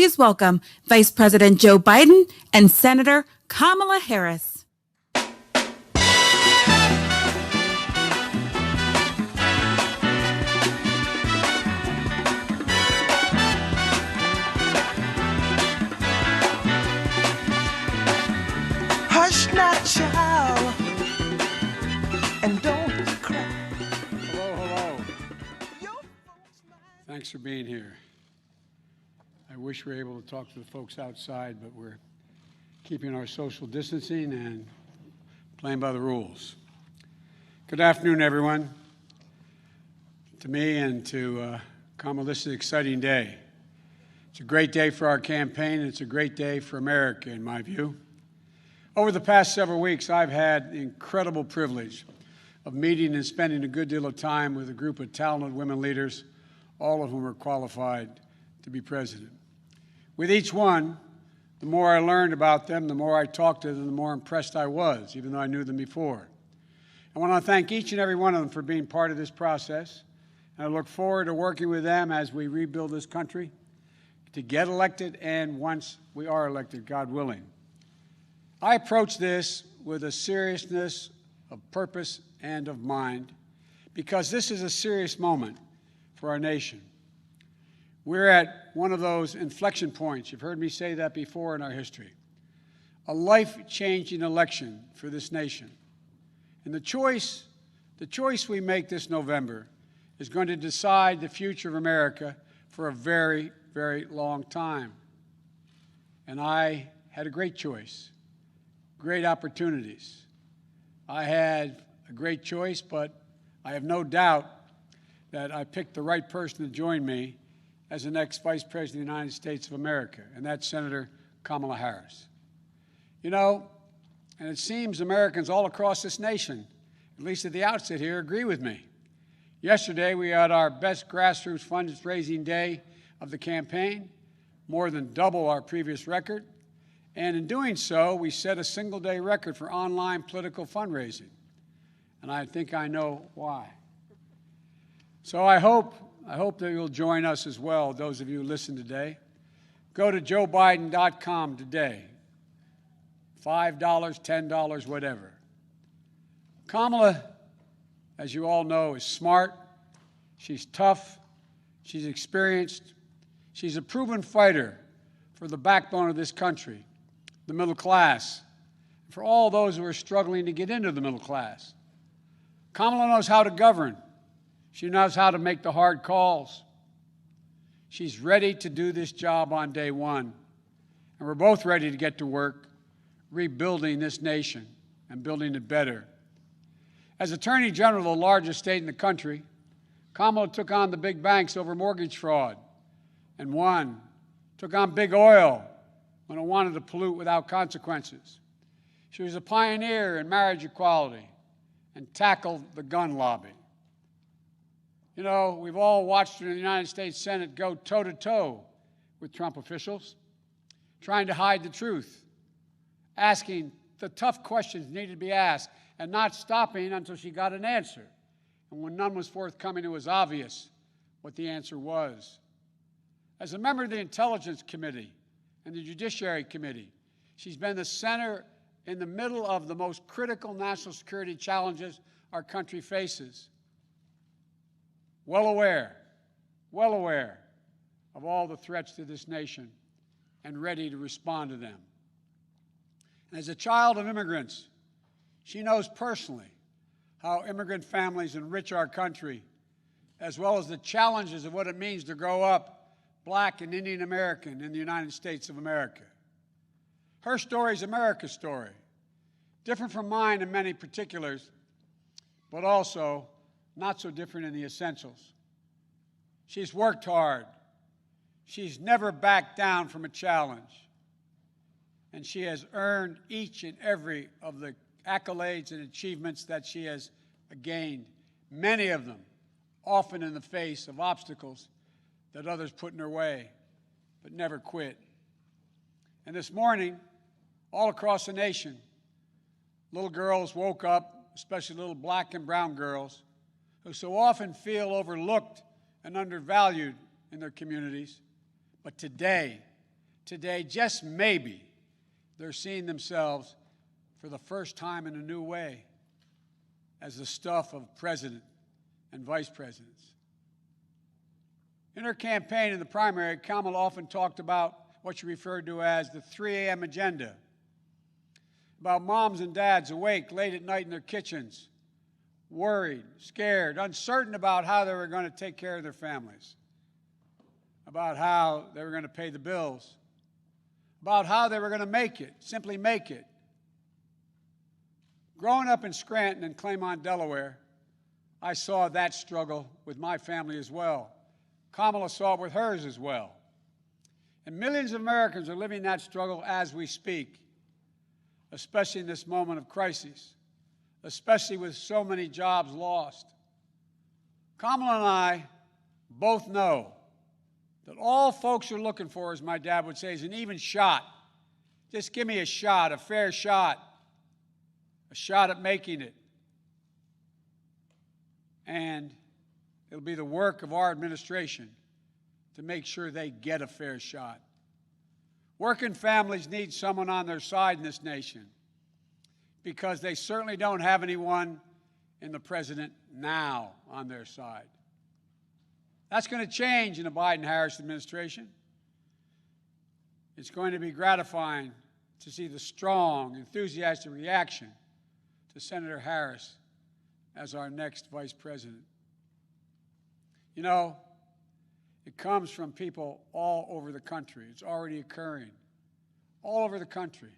please welcome Vice President Joe Biden and Senator Kamala Harris. Hush now, child, and don't cry. Hello. Thanks for being here. I wish we were able to talk to the folks outside, but we're keeping our social distancing and playing by the rules. Good afternoon, everyone. To me and to Kamala, this is an exciting day. It's a great day for our campaign, and it's a great day for America, in my view. Over the past several weeks, I've had the incredible privilege of meeting and spending a good deal of time with a group of talented women leaders, all of whom are qualified to be president. With each one, the more I learned about them, the more I talked to them, the more impressed I was, even though I knew them before. I want to thank each and every one of them for being part of this process, and I look forward to working with them as we rebuild this country to get elected and once we are elected, God willing. I approach this with a seriousness of purpose and of mind because this is a serious moment for our nation. We're at one of those inflection points. You've heard me say that before in our history. A life-changing election for this nation. And the choice we make this November is going to decide the future of America for a very, very long time. And I had a great choice, great opportunities. I had a great choice, but I have no doubt that I picked the right person to join me as the next Vice President of the United States of America, and that's Senator Kamala Harris. You know, and it seems Americans all across this nation, at least at the outset here, agree with me. Yesterday, we had our best grassroots fundraising day of the campaign, more than double our previous record, and in doing so, we set a single-day record for online political fundraising, and I think I know why. So I hope that you'll join us as well, those of you who listen today. Go to joebiden.com today. $5, $10, whatever. Kamala, as you all know, is smart. She's tough. She's experienced. She's a proven fighter for the backbone of this country, the middle class, for all those who are struggling to get into the middle class. Kamala knows how to govern. She knows how to make the hard calls. She's ready to do this job on day one. And we're both ready to get to work rebuilding this nation and building it better. As Attorney General of the largest state in the country, Kamala took on the big banks over mortgage fraud and won. Took on big oil when it wanted to pollute without consequences. She was a pioneer in marriage equality and tackled the gun lobby. You know, we've all watched her in the United States Senate go toe-to-toe with Trump officials, trying to hide the truth, asking the tough questions needed to be asked, and not stopping until she got an answer. And when none was forthcoming, it was obvious what the answer was. As a member of the Intelligence Committee and the Judiciary Committee, she's been the center in the middle of the most critical national security challenges our country faces. Well aware of all the threats to this nation and ready to respond to them. And as a child of immigrants, she knows personally how immigrant families enrich our country, as well as the challenges of what it means to grow up Black and Indian American in the United States of America. Her story is America's story, different from mine in many particulars, but also not so different in the essentials. She's worked hard. She's never backed down from a challenge. And she has earned each and every of the accolades and achievements that she has gained, many of them often in the face of obstacles that others put in her way, but never quit. And this morning, all across the nation, little girls woke up, especially little Black and brown girls, who so often feel overlooked and undervalued in their communities. But today, today, just maybe, they're seeing themselves for the first time in a new way as the stuff of president and vice presidents. In her campaign in the primary, Kamala often talked about what she referred to as the 3 a.m. agenda, about moms and dads awake late at night in their kitchens, worried, scared, uncertain about how they were going to take care of their families, about how they were going to pay the bills, about how they were going to make it, simply make it. Growing up in Scranton and Claymont, Delaware, I saw that struggle with my family as well. Kamala saw it with hers as well. And millions of Americans are living that struggle as we speak, especially in this moment of crisis, especially with so many jobs lost. Kamala and I both know that all folks are looking for, as my dad would say, is an even shot. Just give me a shot, a fair shot, a shot at making it. And it'll be the work of our administration to make sure they get a fair shot. Working families need someone on their side in this nation because they certainly don't have anyone in the president now on their side. That's going to change in the Biden-Harris administration. It's going to be gratifying to see the strong, enthusiastic reaction to Senator Harris as our next vice president. You know, it comes from people all over the country. It's already occurring. All over the country.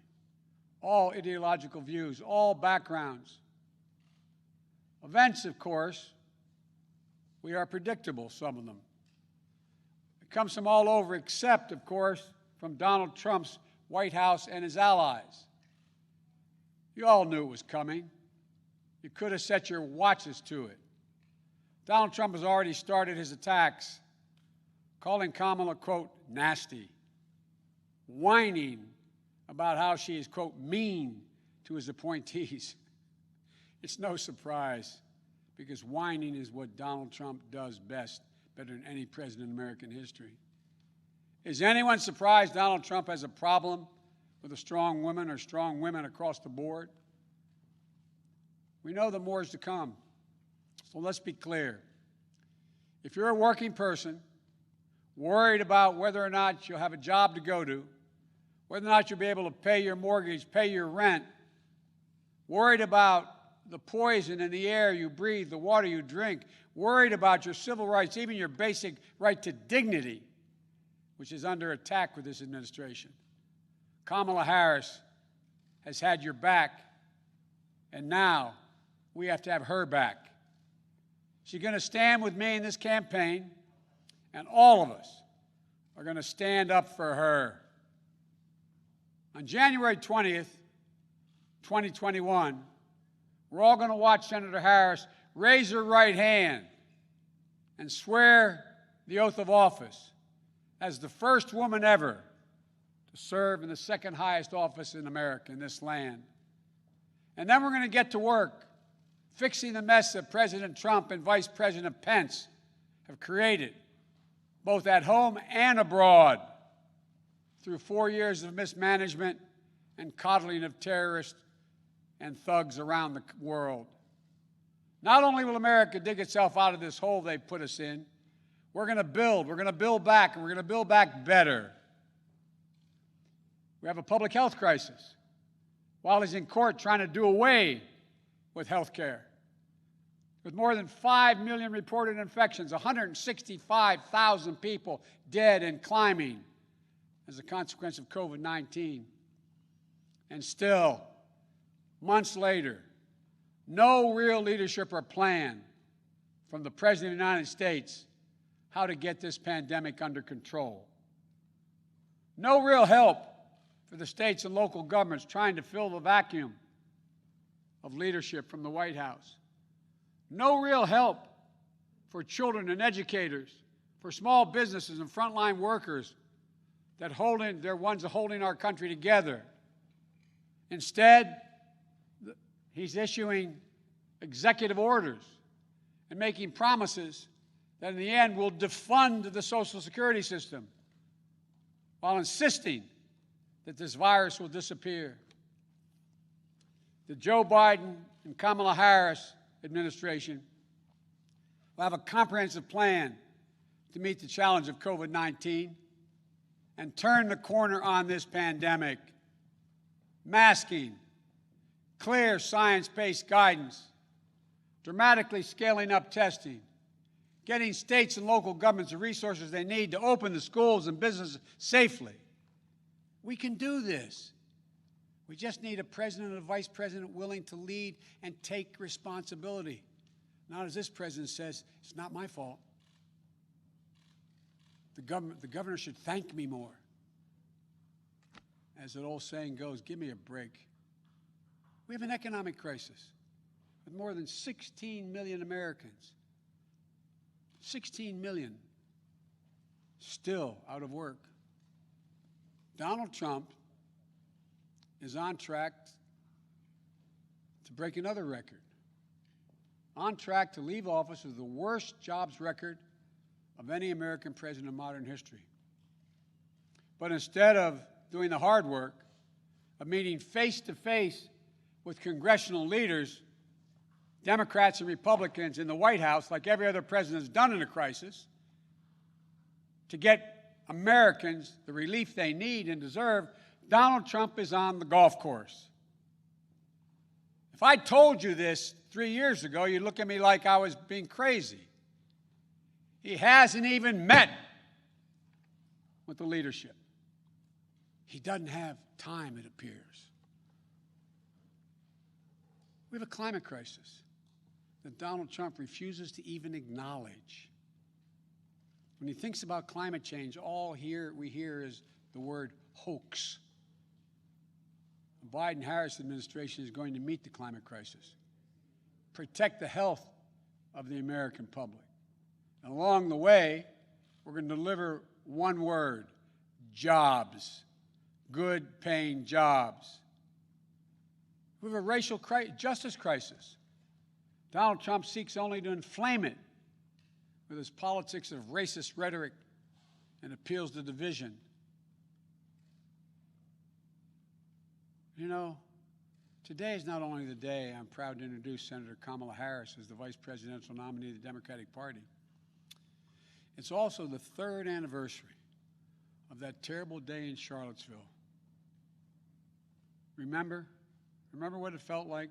All ideological views, all backgrounds. Events, of course, we are predictable, some of them. It comes from all over, except, of course, from Donald Trump's White House and his allies. You all knew it was coming. You could have set your watches to it. Donald Trump has already started his attacks, calling Kamala, quote, nasty, whining about how she is, quote, mean to his appointees. It's no surprise, because whining is what Donald Trump does best, better than any president in American history. Is anyone surprised Donald Trump has a problem with a strong woman or strong women across the board? We know that more is to come. So let's be clear. If you're a working person, worried about whether or not you'll have a job to go to, whether or not you'll be able to pay your mortgage, pay your rent, worried about the poison in the air you breathe, the water you drink, worried about your civil rights, even your basic right to dignity, which is under attack with this administration. Kamala Harris has had your back, and now we have to have her back. She's going to stand with me in this campaign, and all of us are going to stand up for her. On January 20th, 2021, we're all going to watch Senator Harris raise her right hand and swear the oath of office as the first woman ever to serve in the second highest office in America, in this land. And then we're going to get to work fixing the mess that President Trump and Vice President Pence have created, both at home and abroad, through 4 years of mismanagement and coddling of terrorists and thugs around the world. Not only will America dig itself out of this hole they put us in, we're going to build back, and we're going to build back better. We have a public health crisis while he's in court trying to do away with health care. With more than 5 million reported infections, 165,000 people dead and climbing as a consequence of COVID-19. And still, months later, no real leadership or plan from the President of the United States how to get this pandemic under control. No real help for the states and local governments trying to fill the vacuum of leadership from the White House. No real help for children and educators, for small businesses and frontline workers they're ones holding our country together. Instead, he's issuing executive orders and making promises that in the end will defund the Social Security system. while insisting that this virus will disappear. The Joe Biden and Kamala Harris administration will have a comprehensive plan to meet the challenge of COVID-19 and turn the corner on this pandemic. Masking, clear science-based guidance, dramatically scaling up testing, getting states and local governments the resources they need to open the schools and businesses safely. We can do this. We just need a president and a vice president willing to lead and take responsibility. Not as this president says, it's not my fault. The governor should thank me more. As that old saying goes, give me a break. We have an economic crisis with more than 16 million Americans, 16 million still out of work. Donald Trump is on track to break another record, on track to leave office with the worst jobs record of any American president in modern history. But instead of doing the hard work of meeting face-to-face with congressional leaders, Democrats and Republicans in the White House, like every other president has done in a crisis, to get Americans the relief they need and deserve, Donald Trump is on the golf course. If I told you this 3 years ago, you'd look at me like I was being crazy. He hasn't even met with the leadership. He doesn't have time, it appears. We have a climate crisis that Donald Trump refuses to even acknowledge. When he thinks about climate change, all we hear is the word hoax. The Biden-Harris administration is going to meet the climate crisis, protect the health of the American public. And along the way, we're going to deliver one word: jobs, good-paying jobs. We have a racial justice crisis. Donald Trump seeks only to inflame it with his politics of racist rhetoric and appeals to division. You know, today is not only the day I'm proud to introduce Senator Kamala Harris as the vice presidential nominee of the Democratic Party. It's also the 3rd anniversary of that terrible day in Charlottesville. Remember what it felt like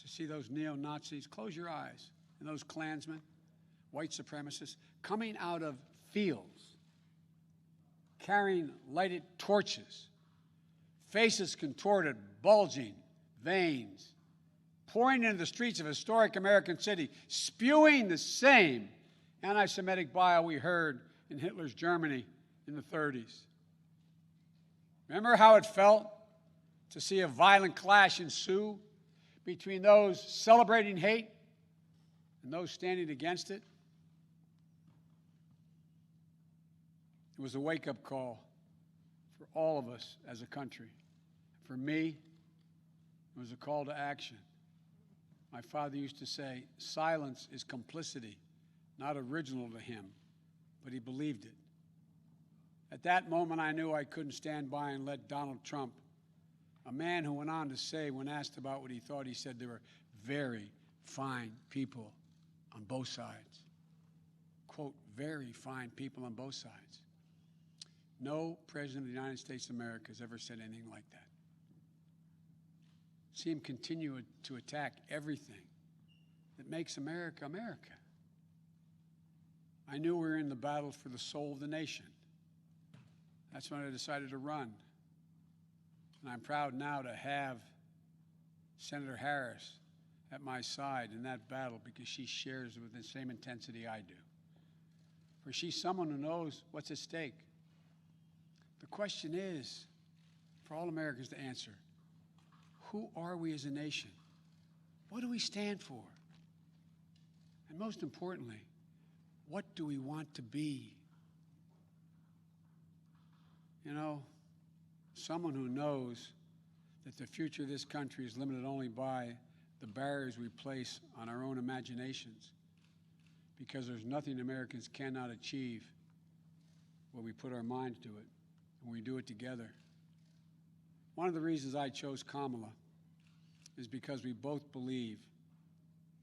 to see those neo-Nazis? Close your eyes. And those Klansmen, white supremacists, coming out of fields, carrying lighted torches, faces contorted, bulging veins, pouring into the streets of a historic American city, spewing the same anti-Semitic bile we heard in Hitler's Germany in the 30s. Remember how it felt to see a violent clash ensue between those celebrating hate and those standing against it? It was a wake-up call for all of us as a country. For me, it was a call to action. My father used to say, silence is complicity, not original to him, but he believed it. At that moment, I knew I couldn't stand by and let Donald Trump, a man who went on to say, when asked about what he thought, he said there were very fine people on both sides. Quote, very fine people on both sides. No president of the United States of America has ever said anything like that. See him continue to attack everything that makes America, America. I knew we were in the battle for the soul of the nation. That's when I decided to run. And I'm proud now to have Senator Harris at my side in that battle because she shares with the same intensity I do. For she's someone who knows what's at stake. The question is, for all Americans to answer, who are we as a nation? What do we stand for? And most importantly, what do we want to be? You know, someone who knows that the future of this country is limited only by the barriers we place on our own imaginations, because there's nothing Americans cannot achieve when we put our minds to it and we do it together. One of the reasons I chose Kamala is because we both believe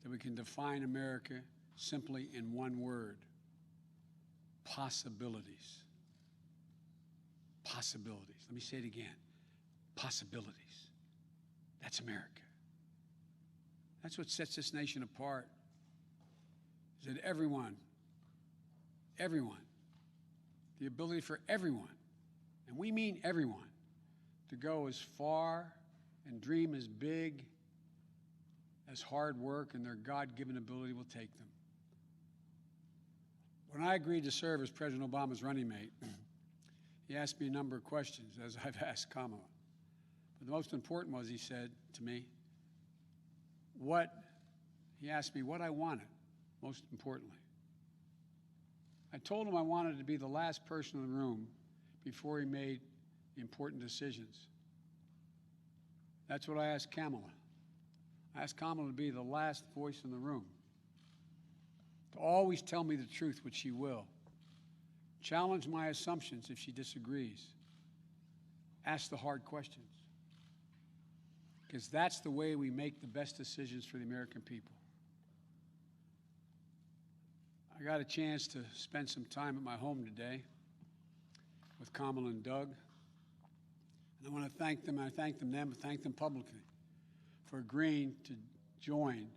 that we can define America simply in one word: possibilities. Possibilities. Let me say it again. Possibilities. That's America. That's what sets this nation apart, is that everyone, the ability for everyone, and we mean everyone, to go as far and dream as big as hard work and their God-given ability will take them. When I agreed to serve as President Obama's running mate, he asked me a number of questions, as I've asked Kamala. But the most important was, he said to me, he asked me what I wanted, most importantly. I told him I wanted to be the last person in the room before he made the important decisions. That's what I asked Kamala. I asked Kamala to be the last voice in the room, to always tell me the truth, which she will. Challenge my assumptions if she disagrees. Ask the hard questions. Because that's the way we make the best decisions for the American people. I got a chance to spend some time at my home today with Kamala and Doug. And I want to thank them, I thank them publicly for agreeing to join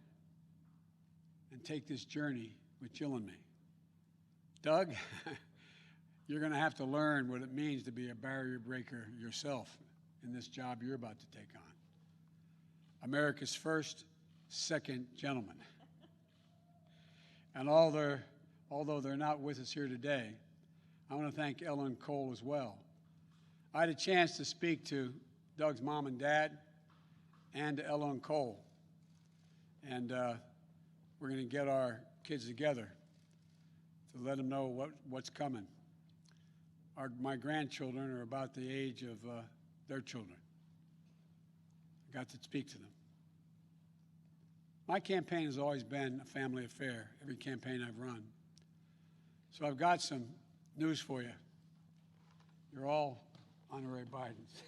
and take this journey with Jill and me. Doug, you're going to have to learn what it means to be a barrier breaker yourself in this job you're about to take on. America's first, second gentleman. And although they're not with us here today, I want to thank Ella and Cole as well. I had a chance to speak to Doug's mom and dad and to Ella and Cole. And we're going to get our kids together to let them know what's coming. My grandchildren are about the age of their children. I got to speak to them. My campaign has always been a family affair, every campaign I've run. So I've got some news for you. You're all honorary Bidens.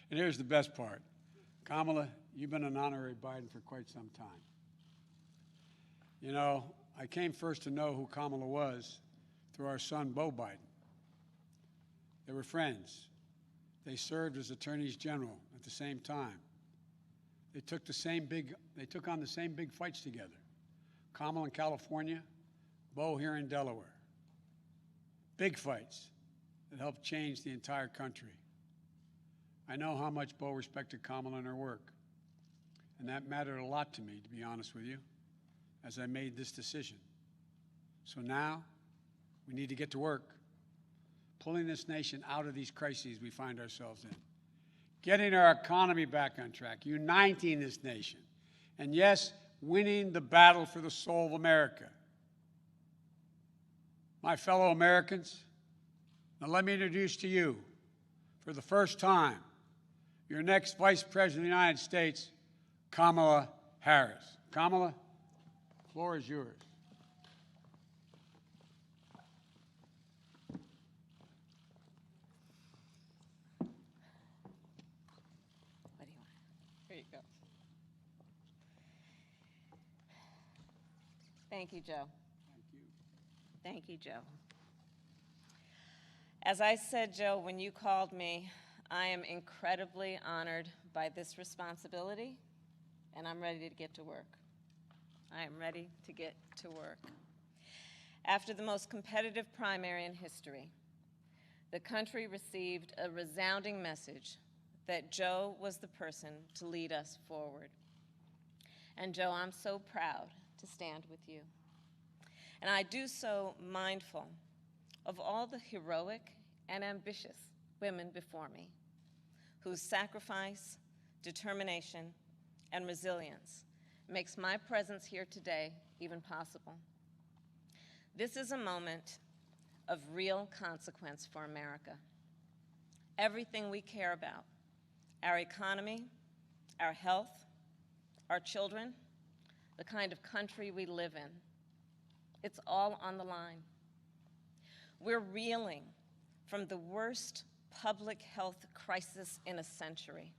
And here's the best part. Kamala, you've been an honorary Biden for quite some time. You know, I came first to know who Kamala was through our son, Beau Biden. They were friends. They served as attorneys general at the same time. They took on the same big fights together. Kamala in California, Beau here in Delaware. Big fights that helped change the entire country. I know how much Beau respected Kamala and her work, and that mattered a lot to me, to be honest with you, as I made this decision. So now, we need to get to work, pulling this nation out of these crises we find ourselves in, getting our economy back on track, uniting this nation, and yes, winning the battle for the soul of America. My fellow Americans, now let me introduce to you, for the first time, your next Vice President of the United States, Kamala Harris. Kamala, the floor is yours. What do you want? Here you go. Thank you, Joe. Thank you. Thank you, Joe. As I said, Joe, when you called me, I am incredibly honored by this responsibility, and I'm ready to get to work. I am ready to get to work. After the most competitive primary in history, the country received a resounding message that Joe was the person to lead us forward. And Joe, I'm so proud to stand with you. And I do so mindful of all the heroic and ambitious women before me, whose sacrifice, determination, and resilience makes my presence here today even possible. This is a moment of real consequence for America. Everything we care about, our economy, our health, our children, the kind of country we live in, it's all on the line. We're reeling from the worst public health crisis in a century.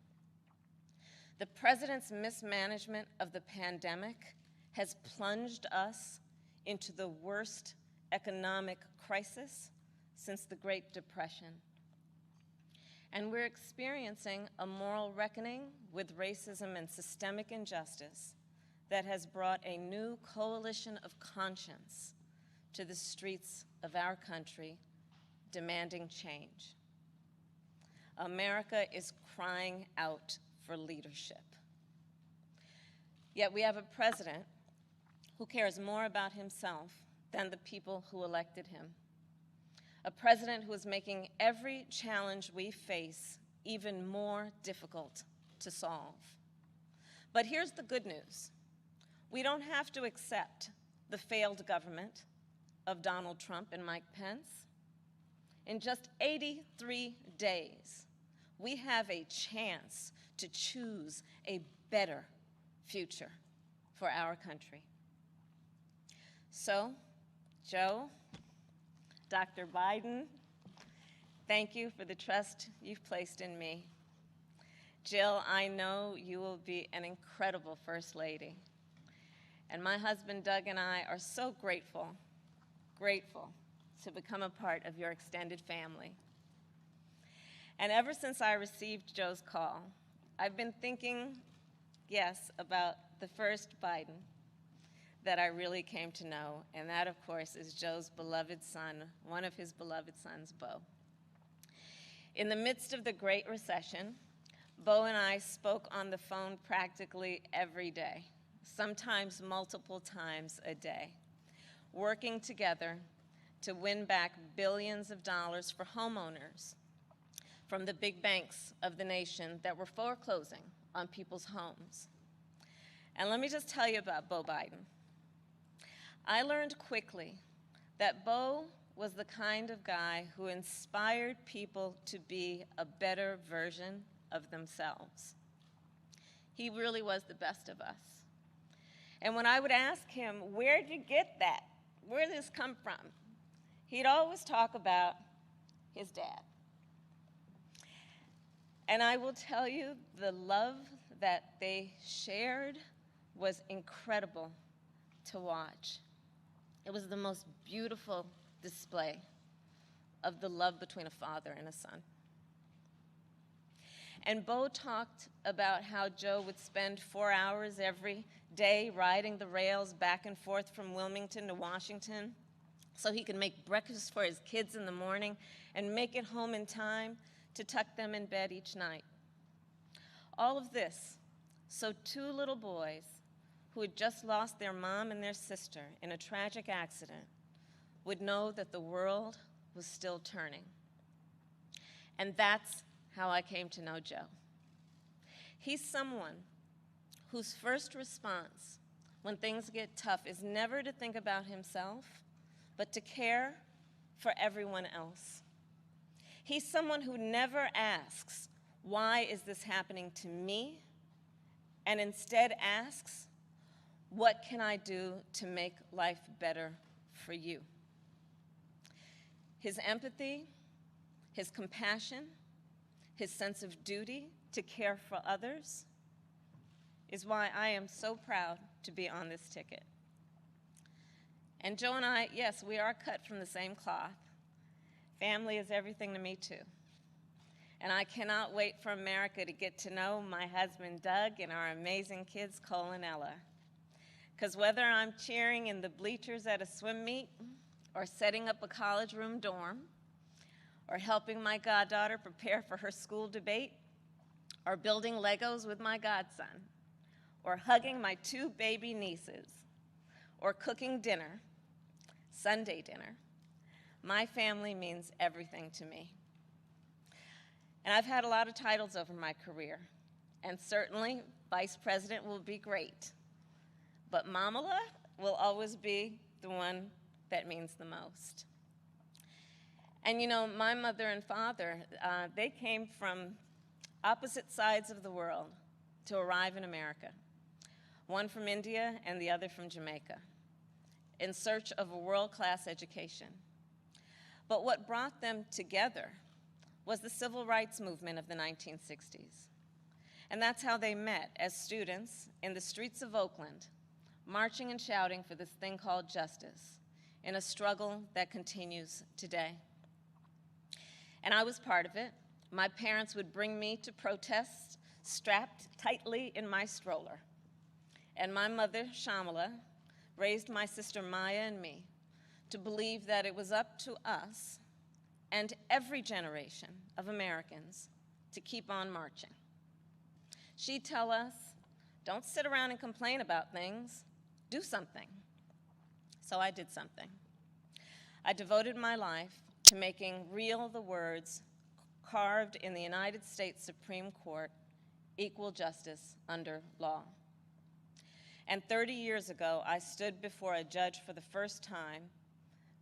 The president's mismanagement of the pandemic has plunged us into the worst economic crisis since the Great Depression. And we're experiencing a moral reckoning with racism and systemic injustice that has brought a new coalition of conscience to the streets of our country, demanding change. America is crying out for leadership. Yet we have a president who cares more about himself than the people who elected him. A president who is making every challenge we face even more difficult to solve. But here's the good news. We don't have to accept the failed government of Donald Trump and Mike Pence. In just 83 days, we have a chance to choose a better future for our country. So, Joe, Dr. Biden, thank you for the trust you've placed in me. Jill, I know you will be an incredible First Lady. And my husband Doug and I are so grateful to become a part of your extended family. And ever since I received Joe's call, I've been thinking, yes, about the first Biden that I really came to know, and that, of course, is Joe's beloved son, one of his beloved sons, Bo. In the midst of the Great Recession, Bo and I spoke on the phone practically every day, sometimes multiple times a day, working together to win back billions of dollars for homeowners from the big banks of the nation that were foreclosing on people's homes. And let me just tell you about Bo Biden. I learned quickly that Bo was the kind of guy who inspired people to be a better version of themselves. He really was the best of us. And when I would ask him, where'd you get that? Where did this come from? He'd always talk about his dad. And I will tell you, the love that they shared was incredible to watch. It was the most beautiful display of the love between a father and a son. And Bo talked about how Joe would spend 4 hours every day riding the rails back and forth from Wilmington to Washington so he could make breakfast for his kids in the morning and make it home in time to tuck them in bed each night. All of this so 2 little boys who had just lost their mom and their sister in a tragic accident would know that the world was still turning. And that's how I came to know Joe. He's someone whose first response when things get tough is never to think about himself, but to care for everyone else. He's someone who never asks, why is this happening to me? And instead asks, what can I do to make life better for you? His empathy, his compassion, his sense of duty to care for others is why I am so proud to be on this ticket. And Joe and I, yes, we are cut from the same cloth. Family is everything to me too. And I cannot wait for America to get to know my husband Doug and our amazing kids Cole and Ella. Because whether I'm cheering in the bleachers at a swim meet, or setting up a college room dorm, or helping my goddaughter prepare for her school debate, or building Legos with my godson, or hugging my 2 baby nieces, or cooking dinner, Sunday dinner, my family means everything to me. And I've had a lot of titles over my career, and certainly vice president will be great, but Mamala will always be the one that means the most. And you know, my mother and father, they came from opposite sides of the world to arrive in America, one from India and the other from Jamaica, in search of a world-class education. But what brought them together was the civil rights movement of the 1960s. And that's how they met as students in the streets of Oakland, marching and shouting for this thing called justice in a struggle that continues today. And I was part of it. My parents would bring me to protests strapped tightly in my stroller. And my mother, Shamala, raised my sister Maya and me to believe that it was up to us and every generation of Americans to keep on marching. She'd tell us, don't sit around and complain about things, do something. So I did something. I devoted my life to making real the words carved in the United States Supreme Court, equal justice under law. And 30 years ago, I stood before a judge for the first time,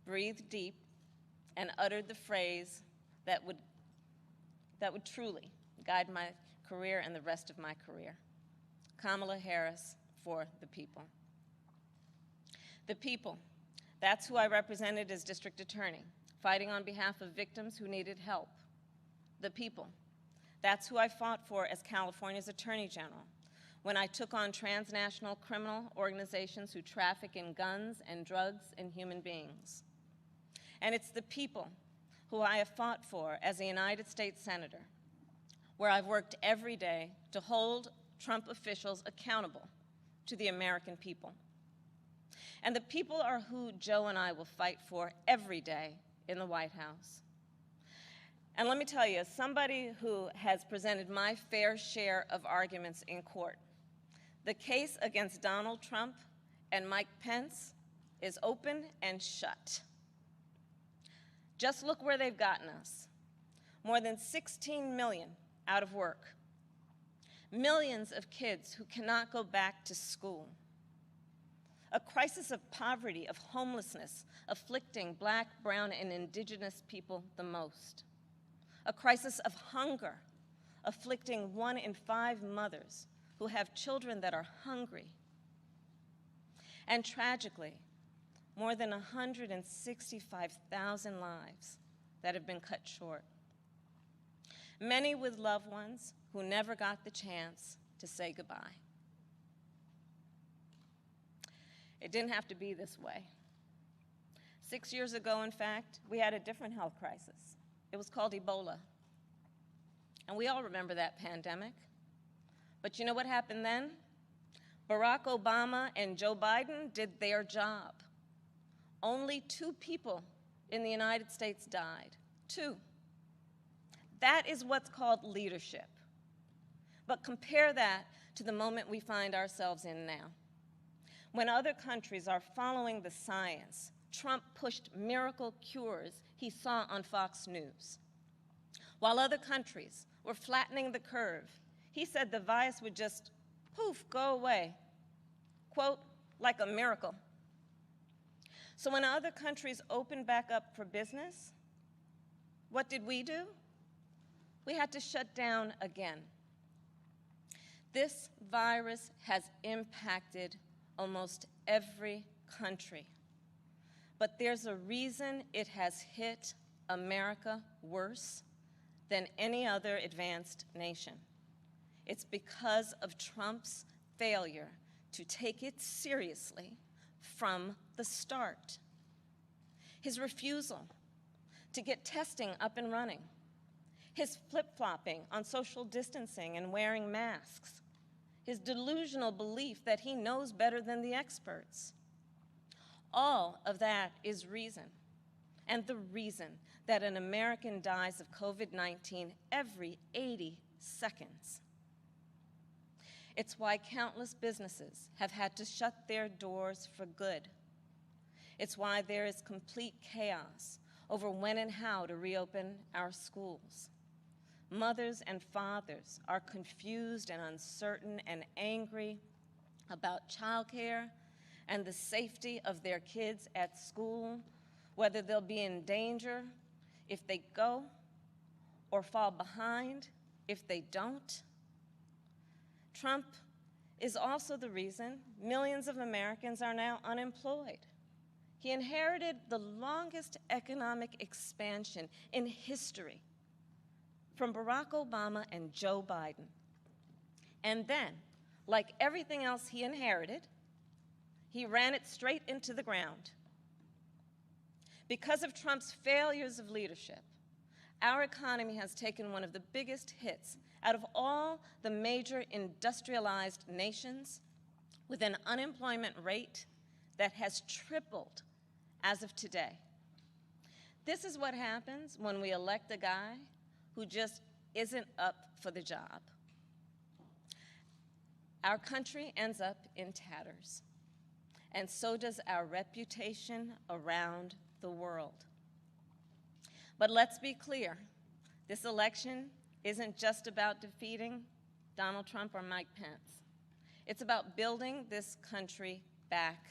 breathed deep, and uttered the phrase that would truly guide my career and the rest of my career. Kamala Harris for the people. The people, that's who I represented as district attorney, fighting on behalf of victims who needed help. The people, that's who I fought for as California's Attorney General when I took on transnational criminal organizations who traffic in guns and drugs and human beings. And it's the people who I have fought for as a United States Senator, where I've worked every day to hold Trump officials accountable to the American people. And the people are who Joe and I will fight for every day in the White House. And let me tell you, as somebody who has presented my fair share of arguments in court, the case against Donald Trump and Mike Pence is open and shut. Just look where they've gotten us. More than 16 million out of work. Millions of kids who cannot go back to school. A crisis of poverty, of homelessness, afflicting Black, brown, and indigenous people the most. A crisis of hunger, afflicting 1 in 5 mothers who have children that are hungry. And tragically, more than 165,000 lives that have been cut short. Many with loved ones who never got the chance to say goodbye. It didn't have to be this way. 6 years ago, in fact, we had a different health crisis. It was called Ebola. And we all remember that pandemic. But you know what happened then? Barack Obama and Joe Biden did their job. Only 2 people in the United States died. 2. That is what's called leadership. But compare that to the moment we find ourselves in now. When other countries are following the science, Trump pushed miracle cures he saw on Fox News. While other countries were flattening the curve, he said the virus would just, poof, go away. Quote, like a miracle. So when other countries opened back up for business, what did we do? We had to shut down again. This virus has impacted almost every country. But there's a reason it has hit America worse than any other advanced nation. It's because of Trump's failure to take it seriously from the start. His refusal to get testing up and running. His flip-flopping on social distancing and wearing masks. His delusional belief that he knows better than the experts. All of that is reason, and the reason that an American dies of COVID-19 every 80 seconds. It's why countless businesses have had to shut their doors for good. It's why there is complete chaos over when and how to reopen our schools. Mothers and fathers are confused and uncertain and angry about childcare and the safety of their kids at school, whether they'll be in danger if they go or fall behind if they don't. Trump is also the reason millions of Americans are now unemployed. He inherited the longest economic expansion in history from Barack Obama and Joe Biden. And then, like everything else he inherited, he ran it straight into the ground. Because of Trump's failures of leadership, our economy has taken one of the biggest hits out of all the major industrialized nations, with an unemployment rate that has tripled as of today. This is what happens when we elect a guy who just isn't up for the job. Our country ends up in tatters, and so does our reputation around the world. But let's be clear, this election isn't just about defeating Donald Trump or Mike Pence. It's about building this country back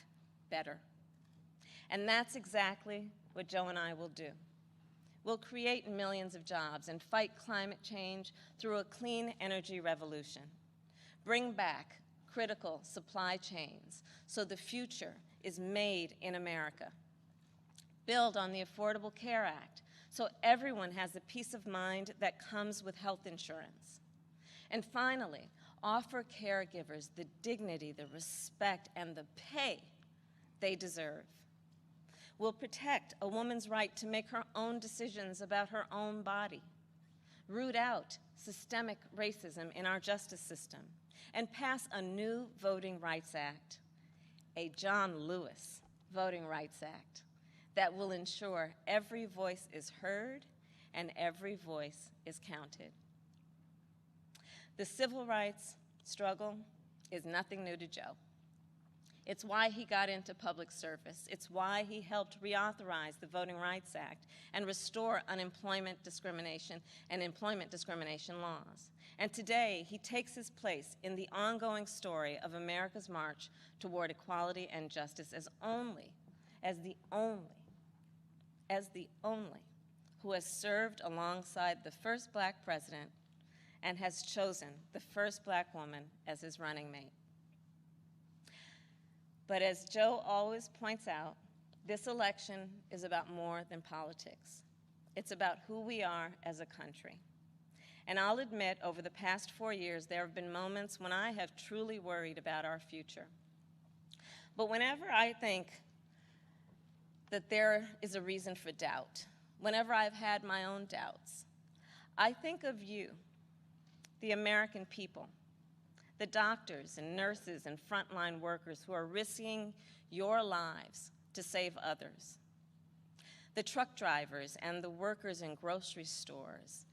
better. And that's exactly what Joe and I will do. We'll create millions of jobs and fight climate change through a clean energy revolution. Bring back critical supply chains so the future is made in America. Build on the Affordable Care Act so everyone has the peace of mind that comes with health insurance. And finally, offer caregivers the dignity, the respect, and the pay they deserve. We'll protect a woman's right to make her own decisions about her own body, root out systemic racism in our justice system, and pass a new Voting Rights Act, a John Lewis Voting Rights Act, that will ensure every voice is heard and every voice is counted. The civil rights struggle is nothing new to Joe. It's why he got into public service. It's why he helped reauthorize the Voting Rights Act and restore unemployment discrimination and employment discrimination laws. And today, he takes his place in the ongoing story of America's march toward equality and justice as the only who has served alongside the first black president and has chosen the first black woman as his running mate. But as Joe always points out, this election is about more than politics. It's about who we are as a country. And I'll admit, over the past 4 years, there have been moments when I have truly worried about our future. But whenever I think that there is a reason for doubt, whenever I've had my own doubts, I think of you, the American people, the doctors and nurses and frontline workers who are risking your lives to save others, the truck drivers and the workers in grocery stores,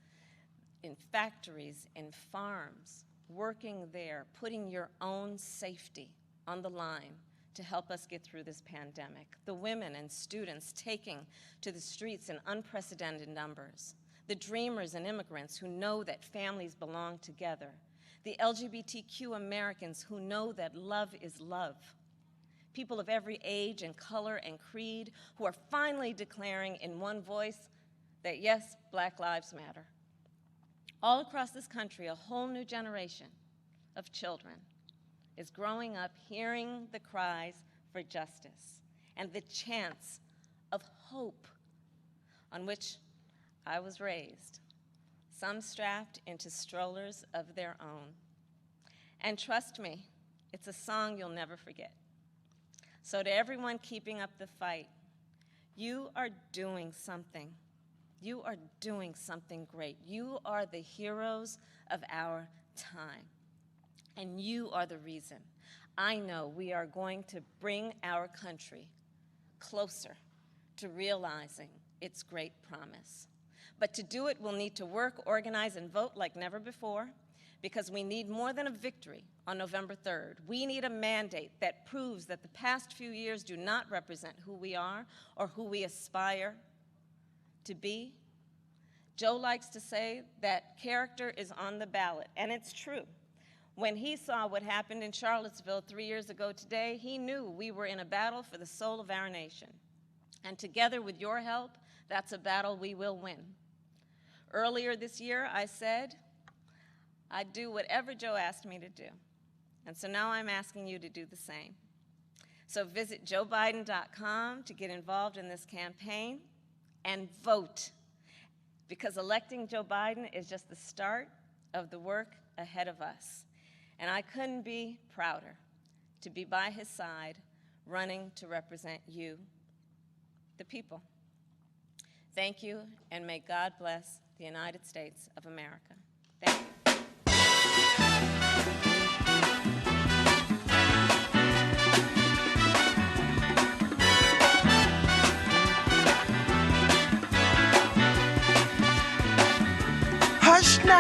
in factories, in farms, working there, putting your own safety on the line to help us get through this pandemic, the women and students taking to the streets in unprecedented numbers, the dreamers and immigrants who know that families belong together, the LGBTQ Americans who know that love is love, people of every age and color and creed who are finally declaring in one voice that yes, Black lives matter. All across this country, a whole new generation of children is growing up hearing the cries for justice and the chants of hope on which I was raised, some strapped into strollers of their own. And trust me, it's a song you'll never forget. So to everyone keeping up the fight, you are doing something. You are doing something great. You are the heroes of our time. And you are the reason I know we are going to bring our country closer to realizing its great promise. But to do it, we'll need to work, organize, and vote like never before, because we need more than a victory on November 3rd. We need a mandate that proves that the past few years do not represent who we are or who we aspire to be. Joe likes to say that character is on the ballot, and it's true. When he saw what happened in Charlottesville 3 years ago today, he knew we were in a battle for the soul of our nation. And together with your help, that's a battle we will win. Earlier this year, I said I'd do whatever Joe asked me to do. And so now I'm asking you to do the same. So visit joebiden.com to get involved in this campaign and vote, because electing Joe Biden is just the start of the work ahead of us. And I couldn't be prouder to be by his side, running to represent you, the people. Thank you, and may God bless the United States of America. Thank you.